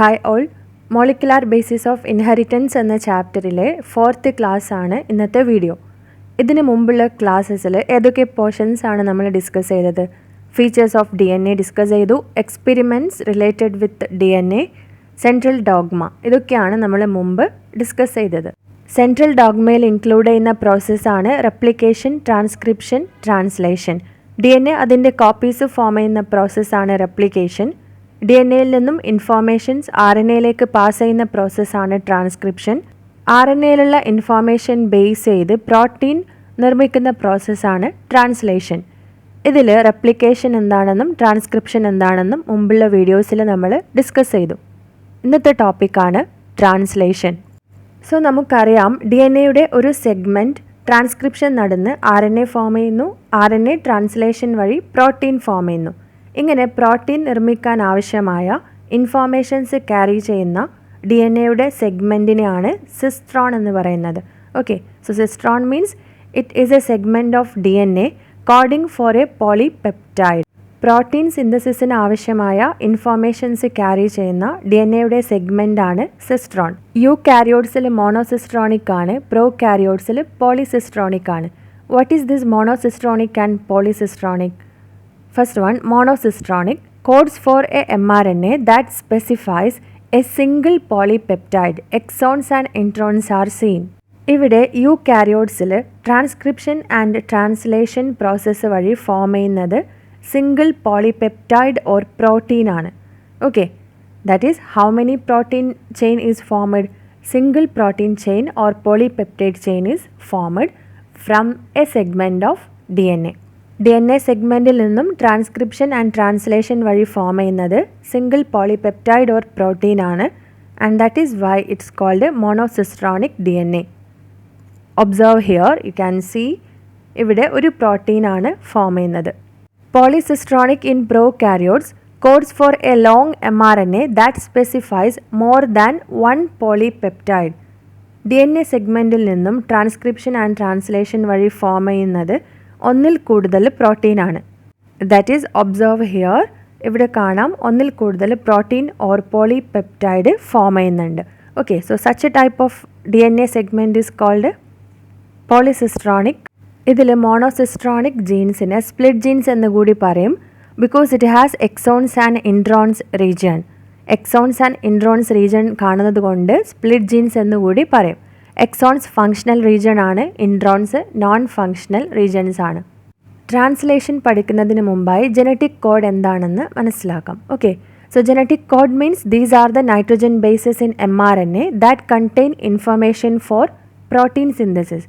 Hi all, molecular basis of inheritance എന്ന ചാപ്റ്ററിലെ 4th class ആണ് ഇന്നത്തെ വീഡിയോ. ഇതിന് മുമ്പുള്ള ക്ലാസ്സസിൽ ഏതൊക്കെ പോർഷൻസ് ആണ് നമ്മൾ ഡിസ്കസ് ചെയ്തത്? ഫീച്ചേഴ്സ് ഓഫ് DNA ഡിസ്കസ് ചെയ്തു, experiments related with DNA, central dogma, ഇതൊക്കെയാണ് നമ്മൾ മുമ്പ് ഡിസ്കസ് ചെയ്തത്. സെൻട്രൽ ഡോഗ്മയിൽ ഇൻക്ലൂഡ് ചെയ്യുന്ന പ്രോസസ്സാണ് റെപ്ലിക്കേഷൻ, ട്രാൻസ്ക്രിപ്ഷൻ, ട്രാൻസ്ലേഷൻ. DNA അതിൻ്റെ കോപ്പീസ് ഫോം ചെയ്യുന്ന പ്രോസസ്സാണ് റെപ്ലിക്കേഷൻ. DNA-യിൽ നിന്നും ഇൻഫോർമേഷൻസ് RNA-യിലേക്ക് പാസ് ചെയ്യുന്ന പ്രോസസ്സാണ് ട്രാൻസ്ക്രിപ്ഷൻ. RNA-യിലുള്ള ഇൻഫോർമേഷൻ ബേസ് ചെയ്ത് പ്രോട്ടീൻ നിർമ്മിക്കുന്ന പ്രോസസ്സാണ് ട്രാൻസ്ലേഷൻ. ഇതിൽ റെപ്ലിക്കേഷൻ എന്താണെന്നും ട്രാൻസ്ക്രിപ്ഷൻ എന്താണെന്നും മുമ്പുള്ള വീഡിയോസിൽ നമ്മൾ ഡിസ്കസ് ചെയ്തു. ഇന്നത്തെ ടോപ്പിക്കാണ് ട്രാൻസ്ലേഷൻ. സോ നമുക്കറിയാം, DNA-യുടെ ഒരു സെഗ്മെൻറ്റ് ട്രാൻസ്ക്രിപ്ഷൻ നടന്ന് RNA ഫോം ചെയ്യുന്നു, RNA ട്രാൻസ്ലേഷൻ വഴി പ്രോട്ടീൻ ഫോം ചെയ്യുന്നു. ഇങ്ങനെ പ്രോട്ടീൻ നിർമ്മിക്കാൻ ആവശ്യമായ ഇൻഫോർമേഷൻസ് ക്യാരി ചെയ്യുന്ന DNA-യുടെ സെഗ്മെൻറ്റിനെയാണ് സിസ്ട്രോൺ എന്ന് പറയുന്നത്. Okay, so cistron means it is a segment of DNA coding for a polypeptide. Protein സിന്തസിസിന് ആവശ്യമായ ഇൻഫോർമേഷൻസ് ക്യാരി ചെയ്യുന്ന DNA-യുടെ സെഗ്മെൻ്റാണ് സിസ്ട്രോൺ. യൂകാരിയോട്സിൽ മോണോസിസ്ട്രോണിക് ആണ്, പ്രോകാരിയോട്സിൽ പോളിസിസ്ട്രോണിക് ആണ്. What is this monocistronic and polycistronic? First one, monocystronic codes for a mRNA that specifies a single polypeptide. Exons and introns are seen. ഇവിടെ യൂകാരിയോട്സിൽ transcription and translation process വഴി form ചെയ്യുന്നത് single polypeptide or protein ആണ്. Okay, that is how many protein chain is formed? Single protein chain or polypeptide chain is formed from a segment of DNA. DNA സെഗ്മെൻറ്റിൽ നിന്നും transcription and translation വഴി form ചെയ്യുന്നത് single polypeptide or protein ആണ്. And that is why it's called monocistronic DNA. Observe here, you can see ഇവിടെ ഒരു പ്രോട്ടീനാണ് form ചെയ്യുന്നത്. Polycistronic in prokaryotes codes for a long mRNA that specifies more than 1 polypeptide. DNA സെഗ്മെൻറ്റിൽ നിന്നും transcription and translation വഴി form ചെയ്യുന്നത് ഒന്നിൽ കൂടുതൽ പ്രോട്ടീനാണ്. ദാറ്റ് ഈസ്, ഒബ്സർവ് ഹിയർ, ഇവിടെ കാണാം ഒന്നിൽ കൂടുതൽ പ്രോട്ടീൻ ഓർ പോളിപെപ്റ്റൈഡ് ഫോം ചെയ്യുന്നുണ്ട്. Okay, so such a type of DNA segment is called polycistronic. ഇതിൽ മോണോസിസ്ട്രോണിക് ജീൻസിനെ സ്പ്ലിറ്റ് ജീൻസ് എന്ന് കൂടി പറയും, because it has exons and introns region. Exons and introns region കാണുന്നത് കൊണ്ട് സ്പ്ലിറ്റ് ജീൻസ് എന്ന് കൂടി പറയും. എക്സോൺസ് ഫങ്ഷണൽ റീജിയൻ ആണ്, ഇൻട്രോൺസ് നോൺ ഫങ്ഷണൽ റീജിയൻസ് ആണ്. ട്രാൻസ്ലേഷൻ പഠിക്കുന്നതിന് മുമ്പായി ജനറ്റിക് കോഡ് എന്താണെന്ന് മനസ്സിലാക്കാം. Okay, so genetic code means these are the nitrogen bases in mRNA that contain information for protein synthesis.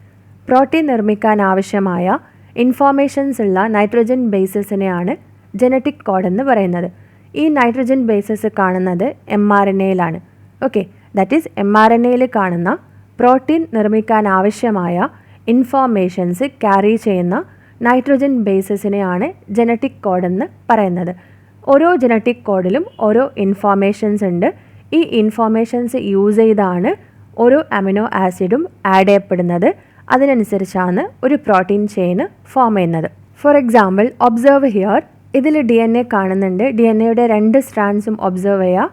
Protein നിർമ്മിക്കാൻ ആവശ്യമായ ഇൻഫോർമേഷൻസ് ഉള്ള നൈട്രോജൻ ബേസസിനെയാണ് ജനറ്റിക് കോഡ് എന്ന് പറയുന്നത്. ഈ നൈട്രോജൻ ബേസസ് കാണുന്നത് mRNA-യിലാണ്. ഓക്കെ, ദാറ്റ് ഈസ് mRNA-യിൽ കാണുന്ന പ്രോട്ടീൻ നിർമ്മിക്കാൻ ആവശ്യമായ ഇൻഫോർമേഷൻസ് ക്യാരി ചെയ്യുന്ന നൈട്രോജൻ ബേസസിനെയാണ് ജനറ്റിക് കോഡ് എന്ന് പറയുന്നത്. ഓരോ ജനറ്റിക് കോഡിലും ഓരോ ഇൻഫോർമേഷൻസ് ഉണ്ട്. ഈ ഇൻഫോർമേഷൻസ് യൂസ് ചെയ്താണ് ഓരോ അമിനോ ആസിഡും ആഡ് ചെയ്യപ്പെടുന്നത്. അതിനനുസരിച്ചാണ് ഒരു പ്രോട്ടീൻ ചെയിന് ഫോം ചെയ്യുന്നത്. ഫോർ എക്സാമ്പിൾ, ഒബ്സർവ് ഹിയർ, ഇതിൽ DNA കാണുന്നുണ്ട്. DNA-യുടെ 2 സ്ട്രാൻഡ്സും ഒബ്സർവ് ചെയ്യുക.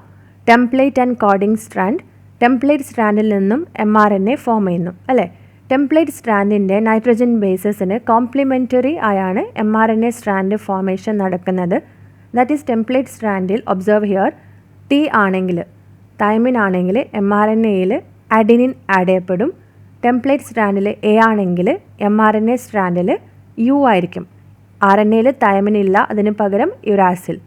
Template and coding strand. Template സ്ട്രാൻഡിൽ നിന്നും mRNA ഫോം ചെയ്യുന്നു, അല്ലേ? ടെംപ്ലേറ്റ് സ്ട്രാൻഡിൻ്റെ നൈട്രോജൻ ബേസസിന് കോംപ്ലിമെൻ്ററി ആയാണ് mRNA സ്ട്രാൻഡ് ഫോർമേഷൻ നടക്കുന്നത്. ദാറ്റ് ഈസ്, ടെംപ്ലേറ്റ് സ്ട്രാൻഡിൽ ഒബ്സർവ് ഹിയർ T ആണെങ്കിൽ, തൈമിൻ ആണെങ്കിൽ mRNA-യിൽ അഡിനിൻ ആഡ് ചെയ്യപ്പെടും. ടെംപ്ലേറ്റ് സ്ട്രാൻഡിൽ A ആണെങ്കിൽ mRNA സ്ട്രാൻഡിൽ U ആയിരിക്കും. RNA-യിൽ തൈമിൻ ഇല്ല, അതിന് പകരം യുരാസിൽ.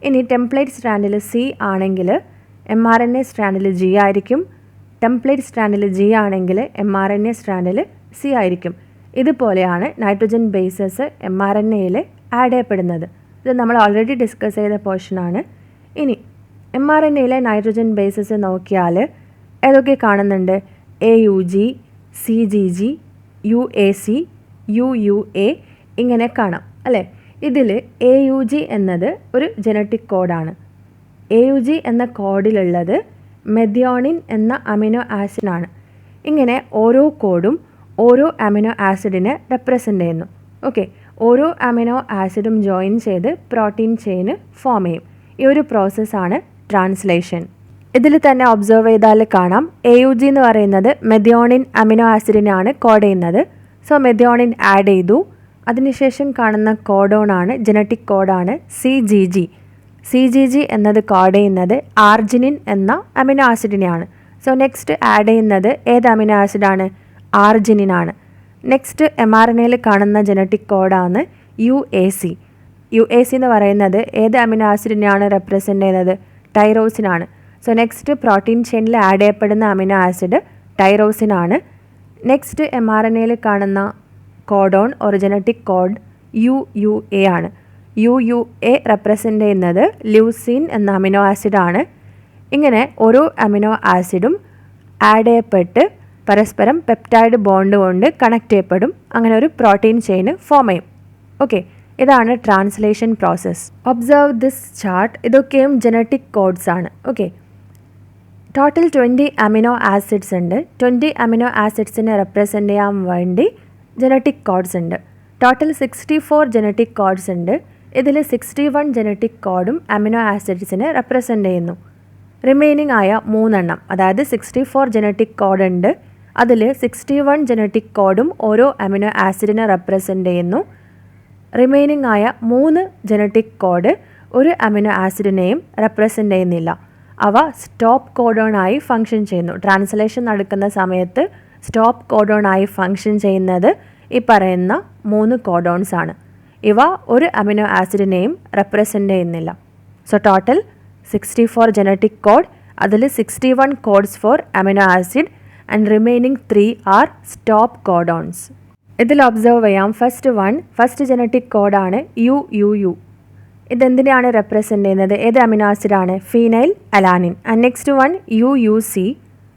ഇനി ടെംപ്ലേറ്റ് സ്ട്രാൻഡിൽ C ആണെങ്കിൽ mRNA സ്ട്രാൻഡിൽ G ആയിരിക്കും. ടെംപ്ലേറ്റ് സ്ട്രാൻഡിൽ G ആണെങ്കിൽ mRNA സ്ട്രാൻഡിൽ C ആയിരിക്കും. ഇതുപോലെയാണ് നൈട്രോജൻ ബേസസ് mRNA-യിൽ ആഡ് ചെയ്യപ്പെടുന്നത്. ഇത് നമ്മൾ ഓൾറെഡി ഡിസ്കസ് ചെയ്ത പോർഷനാണ്. ഇനി mRNA-യിലെ നൈട്രോജൻ ബേസസ് നോക്കിയാൽ ഏതൊക്കെ കാണുന്നുണ്ട്? AUG, CGG, UAC, UUA ഇങ്ങനെ കാണാം, അല്ലേ? ഇതിൽ AUG എന്നത് ഒരു ജനറ്റിക് കോഡാണ്. AUG എന്ന കോഡിലുള്ളത് മെഥിയോണിൻ എന്ന അമിനോ ആസിഡാണ്. ഇങ്ങനെ ഓരോ കോഡും ഓരോ അമിനോ ആസിഡിനെ റെപ്രസെൻ്റ് ചെയ്യുന്നു. ഓക്കെ, ഓരോ അമിനോ ആസിഡും ജോയിൻ ചെയ്ത് പ്രോട്ടീൻ ചെയിന് ഫോം ചെയ്യും. ഈ ഒരു പ്രോസസ്സാണ് ട്രാൻസ്ലേഷൻ. ഇതിൽ തന്നെ ഒബ്സർവ് ചെയ്താൽ കാണാം AUG എന്ന് പറയുന്നത് മെഥിയോണിൻ അമിനോ ആസിഡിനാണ് കോഡ് ചെയ്യുന്നത്. സോ മെഥിയോണിൻ ആഡ് ചെയ്തു. അതിനുശേഷം കാണുന്ന കോഡോണാണ് ജനറ്റിക് കോഡാണ് CGG എന്നത് കോഡ് ചെയ്യുന്നത് ആർജിനിൻ എന്ന അമിനോ ആസിഡിനെയാണ്. സോ നെക്സ്റ്റ് ആഡ് ചെയ്യുന്നത് ഏത് അമിനോ ആസിഡാണ്? ആർജിനിനാണ്. നെക്സ്റ്റ് mRNAയിൽ കാണുന്ന ജനറ്റിക് കോഡാണ് UAC എന്ന് പറയുന്നത് ഏത് അമിനോ ആസിഡിനെയാണ് റെപ്രസെൻ്റ് ചെയ്യുന്നത്? ടൈറോസിനാണ്. സോ നെക്സ്റ്റ് പ്രോട്ടീൻ ചെയിനിൽ ആഡ് ചെയ്യപ്പെടുന്ന അമിനോ ആസിഡ് ടൈറോസിനാണ്. നെക്സ്റ്റ് mRNAയിൽ കാണുന്ന codon or genetic code UUA ആണ്. UUA റെപ്രസെൻ്റ് ചെയ്യുന്നത് ല്യൂസിൻ എന്ന അമിനോ ആസിഡാണ്. ഇങ്ങനെ ഓരോ അമിനോ ആസിഡും ആഡ് ചെയ്യപ്പെട്ട് പരസ്പരം പെപ്റ്റൈഡ് ബോണ്ട് കൊണ്ട് കണക്ട് ചെയ്യപ്പെടും. അങ്ങനെ ഒരു പ്രോട്ടീൻ ചെയിൻ ഫോം ചെയ്യും. ഓക്കെ, ഇതാണ് translation process. Observe this chart. ഇതൊക്കെയും ജനറ്റിക് കോഡ്സ് ആണ്. ഓക്കെ, ടോട്ടൽ 20 അമിനോ ആസിഡ്സ് ഉണ്ട്. 20 അമിനോ ആസിഡ്സിനെ റെപ്രസെൻ്റ് ചെയ്യാൻ വേണ്ടി ജനറ്റിക് കോഡ്സ് ഉണ്ട്. ടോട്ടൽ 64 ജനറ്റിക് കോഡ്സ് ഉണ്ട്. ഇതിൽ 61 ജനറ്റിക് കോഡും അമിനോ ആസിഡ്സിനെ റെപ്രസെൻ്റ് ചെയ്യുന്നു. റിമൈനിങ് ആയ 3 അതായത് 64 ജനറ്റിക് കോഡ് ഉണ്ട്. അതിൽ 61 ജനറ്റിക് കോഡും ഓരോ അമിനോ ആസിഡിനെ റെപ്രസെൻ്റ് ചെയ്യുന്നു. റിമൈനിങ് ആയ 3 ജനറ്റിക് കോഡ് ഒരു അമിനോ ആസിഡിനെയും റെപ്രസെൻ്റ് ചെയ്യുന്നില്ല. അവ സ്റ്റോപ്പ് കോഡോണായി ഫങ്ഷൻ ചെയ്യുന്നു. ട്രാൻസ്ലേഷൻ നടക്കുന്ന സമയത്ത് സ്റ്റോപ്പ് കോഡോണായി ഫങ്ഷൻ ചെയ്യുന്നത് ഈ പറയുന്ന 3 കോഡോൺസ് ആണ്. ഇവ ഒരു അമിനോ ആസിഡിനെയും റെപ്രസെൻ്റ് ചെയ്യുന്നില്ല. So total 64 genetic code. അതിൽ 61 codes for amino acid and remaining 3 are stop codons. ഇതിൽ ഒബ്സർവ് ചെയ്യാം. ഫസ്റ്റ് ജനറ്റിക് കോഡാണ് UUU. ഇതെന്തിനാണ് റെപ്രസെൻ്റ് ചെയ്യുന്നത്? ഏത് അമിനോ ആസിഡാണ്? Phenyl alanine. And next one UUC,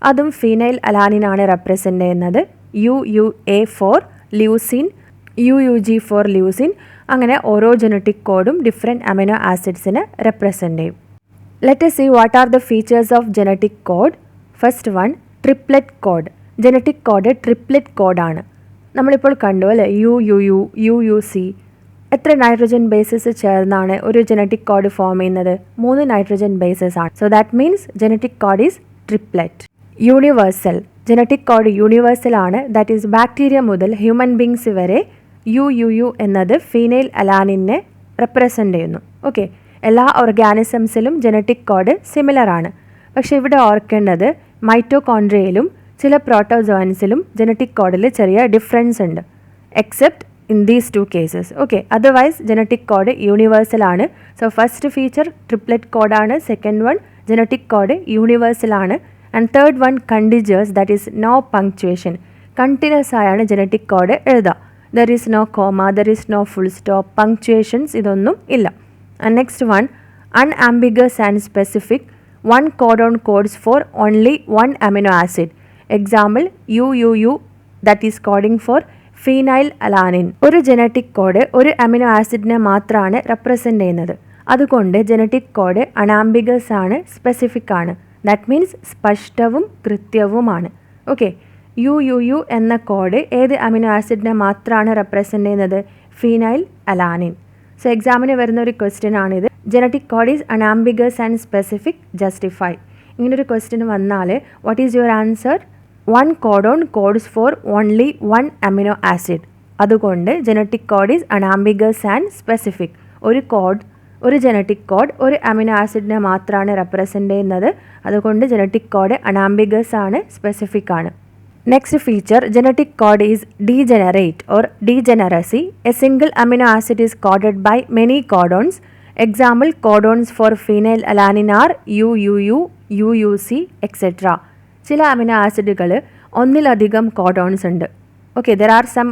അതും ഫീനൈൽ അലാനിനാണ് റെപ്രസെൻ്റ് ചെയ്യുന്നത്. UUA for leucine, UUG for leucine. അങ്ങനെ ഓരോ ജനറ്റിക് കോഡും ഡിഫറെൻറ്റ് അമിനോ ആസിഡ്സിനെ റെപ്രസെൻ്റ് ചെയ്യും. Let us see what are the features of genetic code. First one, triplet code. Genetic code triplet കോഡാണ്. നമ്മളിപ്പോൾ കണ്ടു അല്ലേ, UUU, UUC. എത്ര നൈട്രജൻ ബേസസ് ചേർന്നാണ് ഒരു ജനറ്റിക് കോഡ് ഫോം ചെയ്യുന്നത്? 3 നൈട്രജൻ ബേസസ് ആണ്. So that means genetic code is triplet. Universal. Genetic code universal ആണ്. ദാറ്റ് ഈസ് ബാക്ടീരിയ മുതൽ ഹ്യൂമൻ ബീങ്സ് വരെ UUU എന്നത് ഫീനൈൽ അലാനിനെ റെപ്രസെൻ്റ് ചെയ്യുന്നു. ഓക്കെ, എല്ലാ ഓർഗാനിസംസിലും ജനറ്റിക് കോഡ് സിമിലർ ആണ്. പക്ഷേ ഇവിടെ ഓർക്കേണ്ടത് മൈറ്റോകോൺഡ്രിയയിലും ചില പ്രോട്ടോസോൻസിലും ജനറ്റിക് കോഡിൽ ചെറിയ ഡിഫറൻസ് ഉണ്ട്. Except in these 2 cases. Okay, otherwise genetic code universal ആണ്. So first feature triplet code ആണ്. Second one genetic code universal ആണ്. And third one contiguous, that is no punctuation. Continuous ആയാണ് genetic code എഴുതുക. There is no comma, there is no full stop, punctuations ഇതൊന്നും ഇല്ല. And next one unambiguous and specific. One codon codes for only one amino acid. Example UUU, that is coding for phenyl alanine. ഒരു genetic code ഒരു amino ആസിഡിനെ മാത്രമാണ് represent ചെയ്യുന്നത്. അതുകൊണ്ട് genetic code അണാംബിഗസ് ആണ്, specific ആണ്. ദാറ്റ് മീൻസ് സ്പഷ്ടവും കൃത്യവുമാണ്. ഓക്കെ, UUU എന്ന കോഡ് ഏത് അമിനോ ആസിഡിനെ മാത്രമാണ് റെപ്രസെൻ്റ് ചെയ്യുന്നത്? Phenyl alanine. സോ എക്സാമിന് വരുന്ന ഒരു ക്വസ്റ്റ്യൻ ആണിത്. Genetic code is unambiguous and specific, justify. ഇങ്ങനൊരു ക്വസ്റ്റ്യൻ വന്നാൽ what is your answer? 1 codon codes for only 1 amino acid. അതുകൊണ്ട് genetic code is unambiguous and specific. ഒരു ജനറ്റിക് കോഡ് ഒരു അമിനോ ആസിഡിനെ മാത്രമാണ് റെപ്രസെൻ്റ് ചെയ്യുന്നത്. അതുകൊണ്ട് ജനറ്റിക് കോഡ് അണാംബിഗസ് ആണ്, സ്പെസിഫിക് ആണ്. Next feature, genetic code is degenerate or degeneracy. A single amino acid is coded by many codons. Example codons for phenylalanine are UUU, UUC, etcetera. ചില amino ആസിഡുകൾ ഒന്നിലധികം codons ഉണ്ട്. Okay, there are some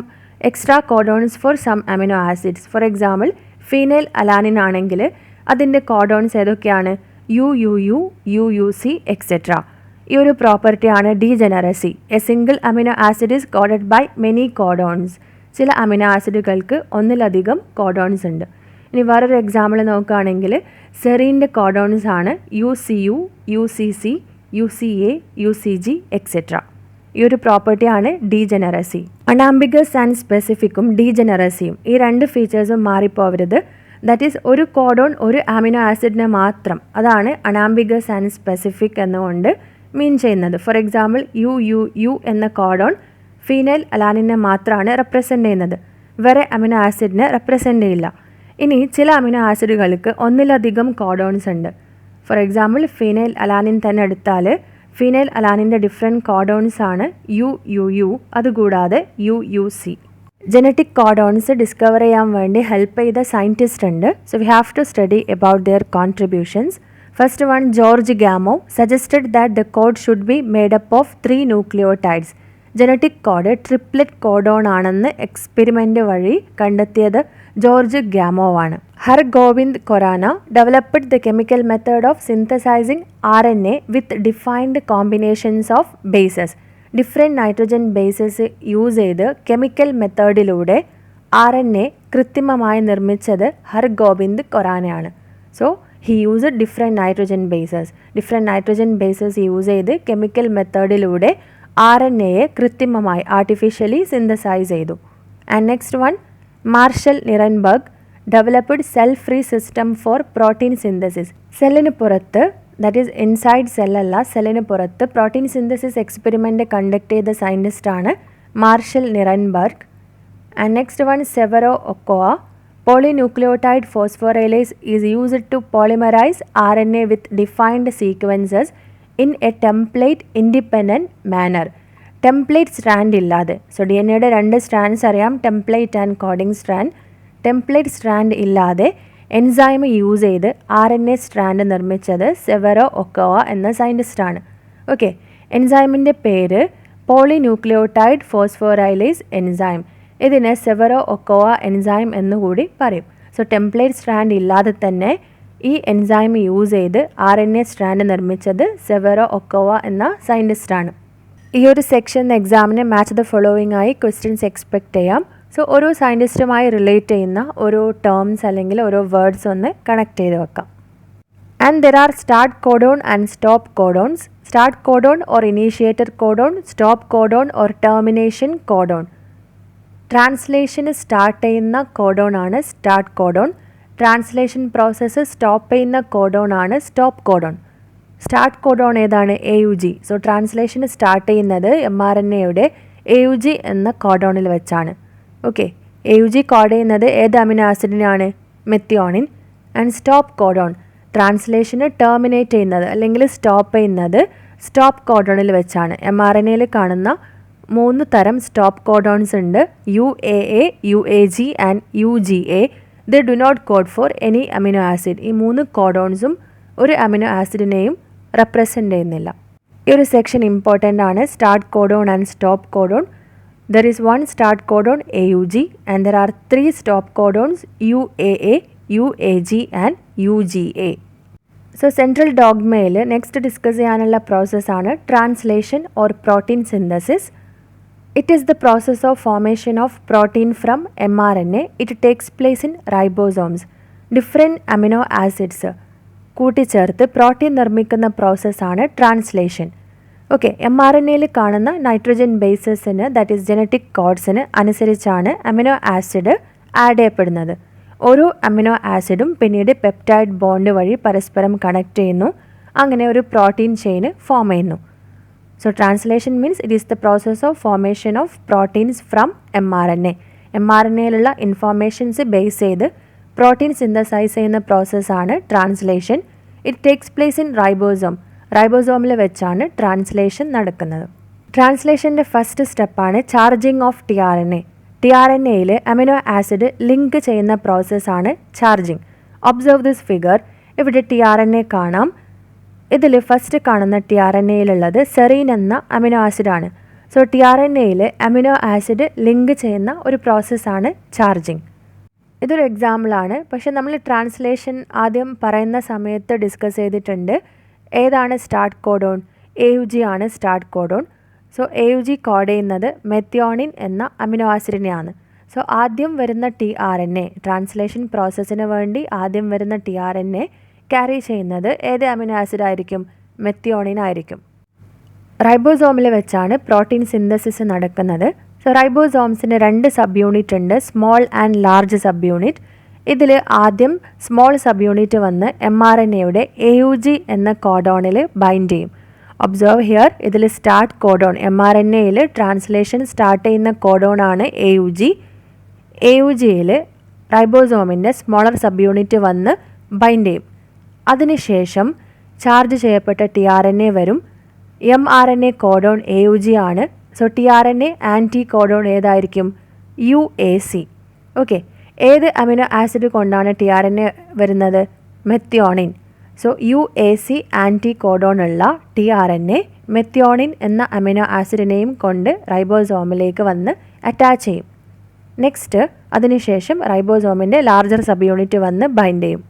extra codons for some amino acids. For example phenylalanine ആണെങ്കിൽ അതിൻ്റെ codons ഏതൊക്കെയാണ്? UUU, UUC, etcetera. ഈ ഒരു പ്രോപ്പർട്ടിയാണ് degeneracy. A single amino acid is coded by many codons. ചില അമിനോ ആസിഡുകൾക്ക് ഒന്നിലധികം കോഡോൺസ് ഉണ്ട്. ഇനി വേറൊരു എക്സാമ്പിൾ നോക്കുകയാണെങ്കിൽ സെറീൻ്റെ കോഡോൺസ് ആണ് UCU, UCC, UCA, UCG, etcetera. ഈ ഒരു പ്രോപ്പർട്ടിയാണ് ഡീജനറസി. അണാംബിഗസ് ആൻഡ് സ്പെസിഫിക്കും ഡീജനറസിയും ഈ 2 ഫീച്ചേഴ്സും മാറിപ്പോവരുത്. ദാറ്റ് ഈസ് ഒരു കോഡോൺ ഒരു അമിനോ ആസിഡിനെ മാത്രം, അതാണ് അണാംബിഗസ് ആൻഡ് സ്പെസിഫിക് എന്നുകൊണ്ട് മീൻ ചെയ്യുന്നത്. ഫോർ എക്സാമ്പിൾ യു എന്ന കോഡോൺ ഫീനൈൽ അലാനിനെ മാത്രമാണ് റെപ്രസെൻ്റ് ചെയ്യുന്നത്, വേറെ അമിനോ ആസിഡിനെ റെപ്രസെൻ്റ് ചെയ്യില്ല. ഇനി ചില അമിനോ ആസിഡുകൾക്ക് ഒന്നിലധികം കോഡോൺസ് ഉണ്ട്. ഫോർ എക്സാമ്പിൾ ഫീനൈൽ അലാനിൻ തന്നെ എടുത്താൽ ഫീനൈൽ അലാനിൻ്റെ ഡിഫറെൻറ്റ് കോഡോൺസ് ആണ് യു, അതുകൂടാതെ UUC. ജനറ്റിക് കോഡോൺസ് ഡിസ്കവർ ചെയ്യാൻ വേണ്ടി ഹെൽപ്പ് ചെയ്ത സയൻറ്റിസ്റ്റ് ഉണ്ട്. So we have to study about their contributions. First one, George Gamow suggested that the code should be made up of 3 nucleotides. Genetic code triplet codon ആണെന്ന് experiment വഴി കണ്ടെത്തിയത് George Gamow ആണ്. Har Gobind Khorana developed the chemical method of synthesising RNA with defined combinations of bases. Different nitrogen bases use ചെയ്ത് chemical മെത്തേഡിലൂടെ RNA കൃത്രിമമായി നിർമ്മിച്ചത് ഹർ ഗോവിന്ദ് ഖൊറാനയാണ്. So he use different nitrogen bases use ചെയ്ത് കെമിക്കൽ മെത്തേഡിലൂടെ RNAയെ കൃത്രിമമായി ആർട്ടിഫിഷ്യലി സിന്തസൈസ് ചെയ്തു. And next one, Marshall Nirenberg developed cell free system for protein synthesis. സെല്ലിന് പുറത്ത്, ദാറ്റ് ഈസ് ഇൻസൈഡ് സെല്ലല്ല, സെല്ലിന് പുറത്ത് പ്രോട്ടീൻ സിന്തസിസ് എക്സ്പെരിമെൻ്റ് കണ്ടക്ട് ചെയ്ത സയൻറ്റിസ്റ്റാണ് Marshall Nirenberg. And next one, Severo Ochoa polynucleotide phosphorylase is used to polymerize RNA with defined sequences in a template independent manner. Template strand ഇല്ലാതെ, so DNA രണ്ട് strands അറിയാം, template and coding strand. Template strand ഇല്ലാതെ enzyme use ചെയ്ത് RNA strand നിർമ്മിച്ചത് സെവറോ ഒക്കോവ എന്ന സയൻറ്റിസ്റ്റാണ്. Okay, എൻസൈമിൻ്റെ പേര് polynucleotide ഫോസ്ഫോറൈലേസ് enzyme. ഇതിനെ സെവറോ ഒക്കോവ enzyme എന്നുകൂടി പറയും. സോ ടെംപ്ലേറ്റ് സ്ട്രാൻഡ് ഇല്ലാതെ തന്നെ ഈ എൻസൈം യൂസ് ചെയ്ത് RNA സ്ട്രാൻഡ് നിർമ്മിച്ചത് സെവറോ ഒക്കോവ എന്ന സയൻറ്റിസ്റ്റാണ്. ഈ ഒരു സെക്ഷൻ എക്സാമിന് മാച്ച് ദ ഫോളോവിങ് ആയി ക്വസ്റ്റ്യൻസ് എക്സ്പെക്റ്റ് ചെയ്യാം. സോ ഓരോ സയൻറ്റിസ്റ്റുമായി റിലേറ്റ് ചെയ്യുന്ന ഓരോ ടേംസ് അല്ലെങ്കിൽ ഓരോ വേർഡ്സ് ഒന്ന് കണക്ട് ചെയ്ത് വെക്കാം. And there R start codon and stop codons. Start codon or initiator codon, stop codon or termination codon. Translation start ചെയ്യുന്ന കോഡോൺ ആണ് start codon. Translation process stop ചെയ്യുന്ന കോഡോൺ ആണ് സ്റ്റോപ്പ് കോഡോൺ. സ്റ്റാർട്ട് കോഡോൺ ഏതാണ്? AUG. So translation start ചെയ്യുന്നത് mRNAയുടെ AUG എന്ന കോഡോണിൽ വെച്ചാണ്. Okay, AUG കോഡ് ചെയ്യുന്നത് ഏത് അമിനോ ആസിഡിനാണ്? മെത്തിയോണിൻ. ആൻഡ് സ്റ്റോപ്പ് കോഡോൺ ട്രാൻസ്ലേഷന് ടെർമിനേറ്റ് ചെയ്യുന്നത് അല്ലെങ്കിൽ സ്റ്റോപ്പ് ചെയ്യുന്നത് സ്റ്റോപ്പ് കോഡോണിൽ വെച്ചാണ്. mRNAയിൽ കാണുന്ന 3 തരം സ്റ്റോപ്പ് കോഡോൺസ് ഉണ്ട്, UAA, UAG and UGA. They do not code for any amino acid. ഈ 3 കോഡോൺസും ഒരു അമിനോ ആസിഡിനെയും റെപ്രസെൻ്റ് ചെയ്യുന്നില്ല. ഈ ഒരു സെക്ഷൻ ഇമ്പോർട്ടൻ്റ് ആണ്. Start codon and stop codon. There is 1 start codon AUG and there are 3 stop codons UAA, UAG and UGA. So central ഡോഗ്മയിൽ നെക്സ്റ്റ് discuss ചെയ്യാനുള്ള പ്രോസസ്സാണ് translation or protein synthesis. It is the process of formation of protein from mRNA. It takes place in ribosomes. Different amino acids കൂട്ടിച്ചേർത്ത് protein നിർമ്മിക്കുന്ന പ്രോസസ്സാണ് translation. Okay, mRNAയിൽ കാണുന്ന nitrogen ബേസസിന്, that is genetic കോഡ്സിന് അനുസരിച്ചാണ് amino acid add ചെയ്യപ്പെടുന്നത്. ഓരോ amino ആസിഡും പിന്നീട് peptide bond വഴി പരസ്പരം കണക്ട് ചെയ്യുന്നു. അങ്ങനെ ഒരു പ്രോട്ടീൻ ചെയിന് ഫോം ചെയ്യുന്നു. So translation means it is the process of formation of proteins from mRNA. mRNAയിലുള്ള ഇൻഫോർമേഷൻസ് ബേസ് ചെയ്ത് പ്രോട്ടീൻ സിന്തസൈസ് ചെയ്യുന്ന പ്രോസസ്സാണ് translation. It takes place in ribosome. റൈബോസോമിൽ വെച്ചാണ് ട്രാൻസ്ലേഷൻ നടക്കുന്നത്. ട്രാൻസ്ലേഷൻ്റെ ഫസ്റ്റ് സ്റ്റെപ്പാണ് ചാർജിങ് ഓഫ് tRNA. tRNAയിൽ അമിനോ ആസിഡ് ലിങ്ക് ചെയ്യുന്ന പ്രോസസ്സാണ് ചാർജിങ്. Observe this figure. ഇവിടെ tRNA കാണാം. ഇതിൽ ഫസ്റ്റ് കാണുന്ന tRNAയിലുള്ളത് സെറീൻ എന്ന അമിനോ ആസിഡാണ്. സോ tRNAയിൽ അമിനോ ആസിഡ് ലിങ്ക് ചെയ്യുന്ന ഒരു പ്രോസസ്സാണ് ചാർജിങ്. ഇതൊരു എക്സാമ്പിളാണ്. പക്ഷേ നമ്മൾ ട്രാൻസ്ലേഷൻ ആദ്യം പറയുന്ന സമയത്ത് ഡിസ്കസ് ചെയ്തിട്ടുണ്ട്. ഏതാണ് സ്റ്റാർട്ട് കോഡോൺ? AUG ആണ് സ്റ്റാർട്ട് കോഡോൺ. സോ AUG കോഡ് ചെയ്യുന്നത് മെത്തിയോണിൻ എന്ന അമിനോ ആസിഡിനെയാണ്. സോ ആദ്യം വരുന്ന tRNA, ട്രാൻസ്ലേഷൻ പ്രോസസ്സിന് വേണ്ടി ആദ്യം വരുന്ന tRNA ക്യാരി ചെയ്യുന്നത് ഏത് അമിനോ ആസിഡ് ആയിരിക്കും? മെത്തിയോണിൻ ആയിരിക്കും. റൈബോസോമിൽ വെച്ചാണ് പ്രോട്ടീൻ സിന്തസിസ് നടക്കുന്നത്. സോ റൈബോസോംസിന് 2 സബ് യൂണിറ്റ് ഉണ്ട്, small and large sub unit. ഇതിൽ ആദ്യം സ്മോൾ സബ് യൂണിറ്റ് വന്ന് mRNAയുടെ AUG എന്ന കോഡോണിൽ ബൈൻഡ് ചെയ്യും. ഒബ്സർവ് ഹിയർ, ഇതിൽ സ്റ്റാർട്ട് കോഡോൺ, mRNAയിൽ ട്രാൻസ്ലേഷൻ സ്റ്റാർട്ട് ചെയ്യുന്ന കോഡോണാണ് AUG. AUGയിൽ റൈബോസോമിൻ്റെ സ്മോളർ സബ് യൂണിറ്റ് വന്ന് ബൈൻഡ് ചെയ്യും. അതിനുശേഷം ചാർജ് ചെയ്യപ്പെട്ട tRNA വരും. mRNA കോഡോൺ AUG ആണ്. സോ tRNA ആൻറ്റി കോഡോൺ ഏതായിരിക്കും? UAC. ഓക്കെ, ഏത് അമിനോ ആസിഡ് കൊണ്ടാണ് tRNA വരുന്നത്? മെത്യോണിൻ. സോ UAC ആൻറ്റി കോഡോൺ ഉള്ള tRNA മെത്യോണിൻ എന്ന അമിനോ ആസിഡിനെയും കൊണ്ട് റൈബോസോമിലേക്ക് വന്ന് അറ്റാച്ച് ചെയ്യും. നെക്സ്റ്റ് അതിനുശേഷം റൈബോസോമിൻ്റെ ലാർജർ സബ് യൂണിറ്റ് വന്ന് ബൈൻഡ് ചെയ്യും.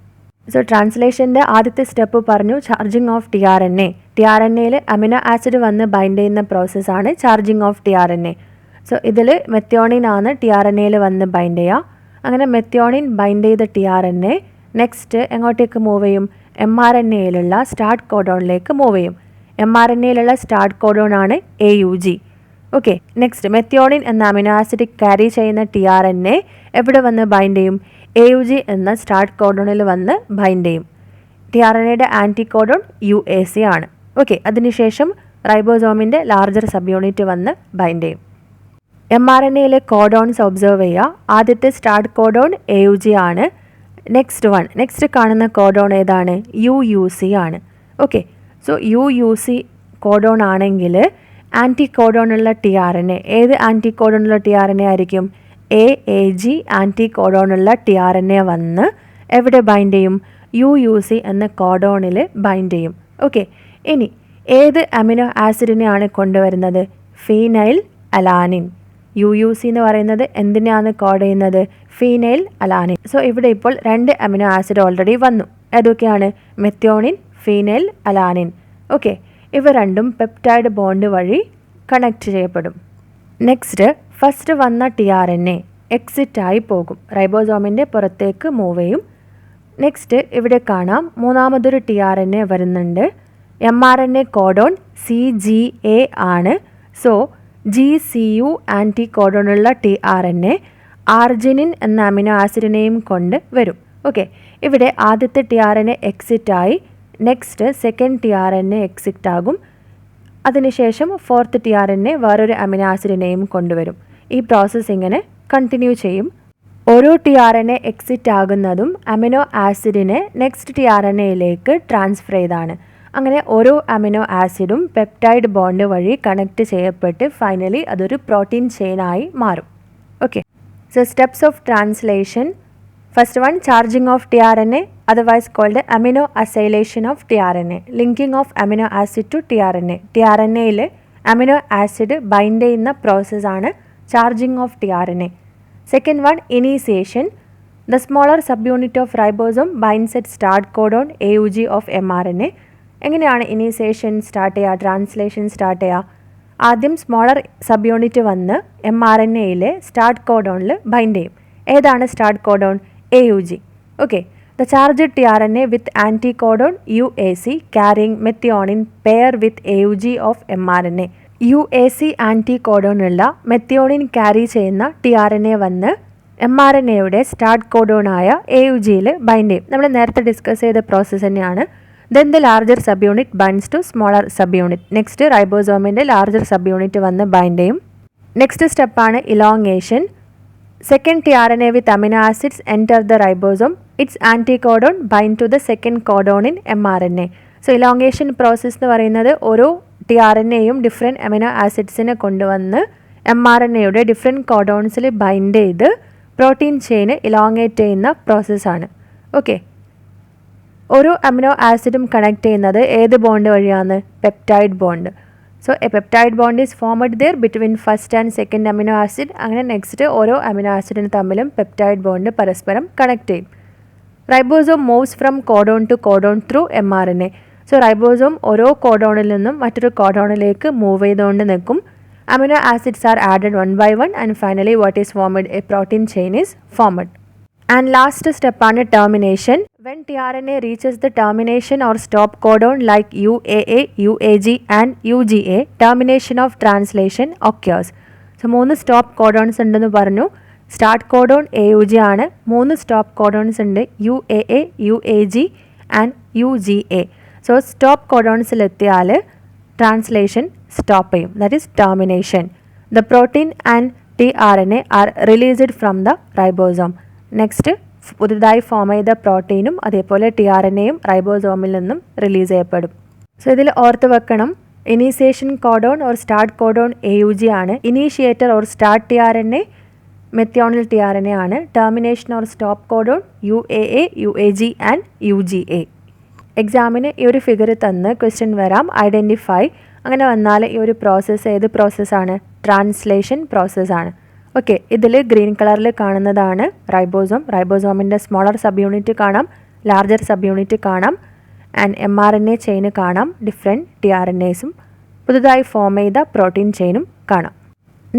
സോ ട്രാൻസ്ലേഷൻ്റെ ആദ്യത്തെ സ്റ്റെപ്പ് പറഞ്ഞു, ചാർജിങ് ഓഫ് tRNA. tRNAയിൽ അമിനോ ആസിഡ് വന്ന് ബൈൻഡ് ചെയ്യുന്ന പ്രോസസ്സാണ് ചാർജിങ് ഓഫ് tRNA. സോ ഇതിൽ മെത്യോണിൻ ആണ് tRNAയിൽ വന്ന് ബൈൻഡ് ചെയ്യുക. അങ്ങനെ മെത്യോണിൻ ബൈൻഡ് ചെയ്ത tRNA നെക്സ്റ്റ് എങ്ങോട്ടേക്ക് മൂവ് ചെയ്യും? mRNAയിലുള്ള സ്റ്റാർട്ട് കോഡോണിലേക്ക് മൂവ് ചെയ്യും. mRNAയിലുള്ള സ്റ്റാർട്ട് കോഡോൺ ആണ് AUG. ഓക്കെ, നെക്സ്റ്റ് മെത്യോണിൻ എന്ന അമിനോ ആസിഡ് ക്യാരി ചെയ്യുന്ന tRNA എവിടെ വന്ന് ബൈൻഡ് ചെയ്യും? AUG എന്ന സ്റ്റാർട്ട് കോഡോണിൽ വന്ന് ബൈൻഡ് ചെയ്യും. tRNAയുടെ ആൻറ്റി കോഡോൺ UAC ആണ്. ഓക്കെ, അതിനുശേഷം റൈബോസോമിൻ്റെ ലാർജർ സബ് യൂണിറ്റ് വന്ന് ബൈൻഡ് ചെയ്യും. mRNAയിലെ കോഡോൺസ് ഒബ്സർവ് ചെയ്യുക. ആദ്യത്തെ സ്റ്റാർട്ട് കോഡോൺ AUG ആണ്. നെക്സ്റ്റ് കാണുന്ന കോഡോൺ ഏതാണ്? UUC ആണ്. ഓക്കെ, സോ UUC കോഡോൺ ആണെങ്കിൽ ആൻറ്റി കോഡോണുള്ള tRNA, ഏത് ആൻറ്റി കോഡോണുള്ള tRNA ആയിരിക്കും? AAG ആൻറ്റി കോഡോണുള്ള tRNA വന്ന് എവിടെ ബൈൻഡ് ചെയ്യും? UUC എന്ന കോഡോണിൽ ബൈൻഡ് ചെയ്യും. ഓക്കെ, ഇനി ഏത് അമിനോ ആസിഡിനെയാണ് കൊണ്ടുവരുന്നത്? Phenyl alanine. UUC എന്ന് പറയുന്നത് എന്തിനാണ് കോഡ് ചെയ്യുന്നത്? Phenyl alanine. സോ ഇവിടെ ഇപ്പോൾ 2 അമിനോ ആസിഡ് ഓൾറെഡി വന്നു. ഏതൊക്കെയാണ്? മെത്യോണിൻ, ഫീനൈൽ അലാനിൻ. ഓക്കെ, ഇവ രണ്ടും പെപ്റ്റൈഡ് ബോണ്ട് വഴി കണക്ട് ചെയ്യപ്പെടും. നെക്സ്റ്റ് ഫസ്റ്റ് വന്ന tRNA എക്സിറ്റായി പോകും, റൈബോസോമിൻ്റെ പുറത്തേക്ക് മൂവ് ചെയ്യും. നെക്സ്റ്റ് ഇവിടെ കാണാം മൂന്നാമതൊരു tRNA വരുന്നുണ്ട്. mRNA കോഡോൺ CGA ആണ്. സോ GCU ആൻറ്റി കോഡോണുള്ള tRNA ആർജിനിൻ എന്ന അമിനോ ആസിഡിനെയും കൊണ്ട് വരും. ഓക്കെ, ഇവിടെ ആദ്യത്തെ tRNA എക്സിറ്റായി, നെക്സ്റ്റ് സെക്കൻഡ് tRNA എക്സിറ്റ് ആകും. അതിനുശേഷം ഫോർത്ത് tRNA വേറൊരു അമിനോ ആസിഡിനെയും കൊണ്ടുവരും. ഈ പ്രോസസ്സ് ഇങ്ങനെ കണ്ടിന്യൂ ചെയ്യും. ഓരോ tRNA എക്സിറ്റ് ആകുന്നതും അമിനോ ആസിഡിനെ നെക്സ്റ്റ് tRNAയിലേക്ക് ട്രാൻസ്ഫർ ചെയ്താണ്. അങ്ങനെ ഓരോ അമിനോ ആസിഡും പെപ്റ്റൈഡ് ബോണ്ട് വഴി കണക്ട് ചെയ്യപ്പെട്ട് ഫൈനലി അതൊരു പ്രോട്ടീൻ ചെയിനായി മാറും. Okay, so steps of translation. First one, charging of tRNA, otherwise called amino acylation of tRNA, linking of amino acid to tRNA. tRNAയിൽ അമിനോ ആസിഡ് ബൈൻഡ് ചെയ്യുന്ന പ്രോസസ്സാണ് charging of tRNA. Second one, initiation. The smaller sub unit of ribosome binds at start codon AUG of mRNA. എങ്ങനെയാണ് initiation start ചെയ്യുക, translation start ചെയ്യുക? ആദ്യം smaller sub unit വന്ന് mRNAയിലെ start കോഡോണിൽ bind ചെയ്യും. ഏതാണ് start codon? AUG. Okay, the charged tRNA with anticodon UAC carrying methionine pair with AUG of mRNA. UAC ആൻറ്റികോഡോൺ ഉള്ള methionine carry ചെയ്യുന്ന tRNA വന്ന് mRNAയുടെ സ്റ്റാർട്ട് കോഡോണായ AUGയിൽ ബൈൻഡ് ചെയ്യും. നമ്മൾ നേരത്തെ ഡിസ്കസ് ചെയ്ത പ്രോസസ്സ് തന്നെയാണ്. Then the larger subunit binds to smaller subunit. Next റൈബോസോമിൻ്റെ larger subunit വന്ന് ബൈൻഡ് ചെയ്യും. നെക്സ്റ്റ് സ്റ്റെപ്പാണ് elongation. Second tRNA with amino acids enter the ribosome. Its anticodon bind to the second codon in mRNA. So elongation process എന്ന് പറയുന്നത് ഓരോ tRNAയും different amino ആസിഡ്സിനെ കൊണ്ടുവന്ന് mRNAയുടെ different കോഡോൺസിൽ bind ചെയ്ത് protein ചെയിന് elongate ചെയ്യുന്ന പ്രോസസ്സാണ്. ഓക്കെ, ഓരോ അമിനോ ആസിഡും കണക്ട് ചെയ്യുന്നത് ഏത് ബോണ്ട് വഴിയാണ്? Peptide bond. So a peptide bond is formed there between first and second amino acid. അങ്ങനെ നെക്സ്റ്റ് ഓരോ അമിനോ ആസിഡിന് തമ്മിലും പെപ്റ്റൈഡ് ബോണ്ട് പരസ്പരം കണക്ട് ചെയ്യും. Ribosome moves from codon to codon through mRNA. So ribosome ഓരോ കോഡോണിൽ നിന്നും മറ്റൊരു കോഡോണിലേക്ക് മൂവ് ചെയ്തുകൊണ്ട് നിൽക്കും. Amino acids are added one by one and finally what is formed? A protein chain is formed. And last സ്റ്റെപ്പാണ് termination. When tRNA reaches the termination or stop codon like UAA, UAG and UGA, termination of translation occurs. So 3 stop codons ഉണ്ടെന്ന് പറഞ്ഞു. Start codon AUG ആണ്. 3 stop codons ഉണ്ട്, UAA, UAG and UGA. So stop കോഡോൺസിലെത്തിയാൽ translation stop ചെയ്യും, that is termination. The protein and tRNA are released from the ribosome. Next പുതുതായി form ചെയ്ത പ്രോട്ടീനും അതേപോലെ tRNAയും റൈബോസോമിൽ നിന്നും റിലീസ് ചെയ്യപ്പെടും. സോ ഇതിൽ ഓർത്ത് വെക്കണം, initiation codon or start codon AUG ആണ്. Initiator or start tRNA മെത്തിയോണിൽ tRNA ആണ്. Termination or stop codon UAA, UAG and UGA. എക്സാമിന് ഈ ഒരു ഫിഗർ തന്ന് ക്വസ്റ്റ്യൻ വരാം, ഐഡൻറ്റിഫൈ. അങ്ങനെ വന്നാൽ ഈ ഒരു പ്രോസസ്സ് ഏത് പ്രോസസ്സാണ്? ട്രാൻസ്ലേഷൻ പ്രോസസ്സാണ്. ഓക്കെ, ഇതിൽ ഗ്രീൻ കളറിൽ കാണുന്നതാണ് റൈബോസോം. റൈബോസോമിൻ്റെ സ്മോളർ സബ് യൂണിറ്റ് കാണാം, ലാർജർ സബ് യൂണിറ്റ് കാണാം, ആൻഡ് mRNA ചെയിന് കാണാം, ഡിഫറെൻറ്റ് tRNAസും പുതുതായി ഫോം ചെയ്ത പ്രോട്ടീൻ ചെയിനും കാണാം.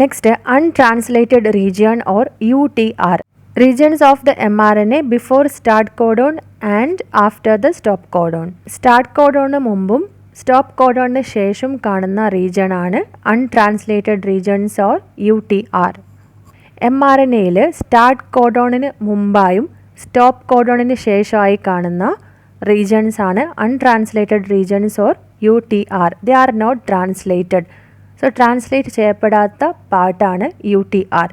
Next, untranslated region or UTR. Regions of the mRNA before start codon and after the stop codon. Start കോഡോണിന് മുമ്പും സ്റ്റോപ്പ് കോഡോണിന് ശേഷം കാണുന്ന റീജിയൺ ആണ് അൺട്രാൻസ്ലേറ്റഡ് റീജിയൺസ് ഓർ UTR. mRNAയിൽ സ്റ്റാർട്ട് കോഡോണിന് മുമ്പായും സ്റ്റോപ്പ് കോഡോണിന് ശേഷമായി കാണുന്ന റീജിയൺസ് ആണ് untranslated regions or UTR. They are not translated. So translate ചെയ്യപ്പെടാത്ത പാർട്ടാണ് UTR.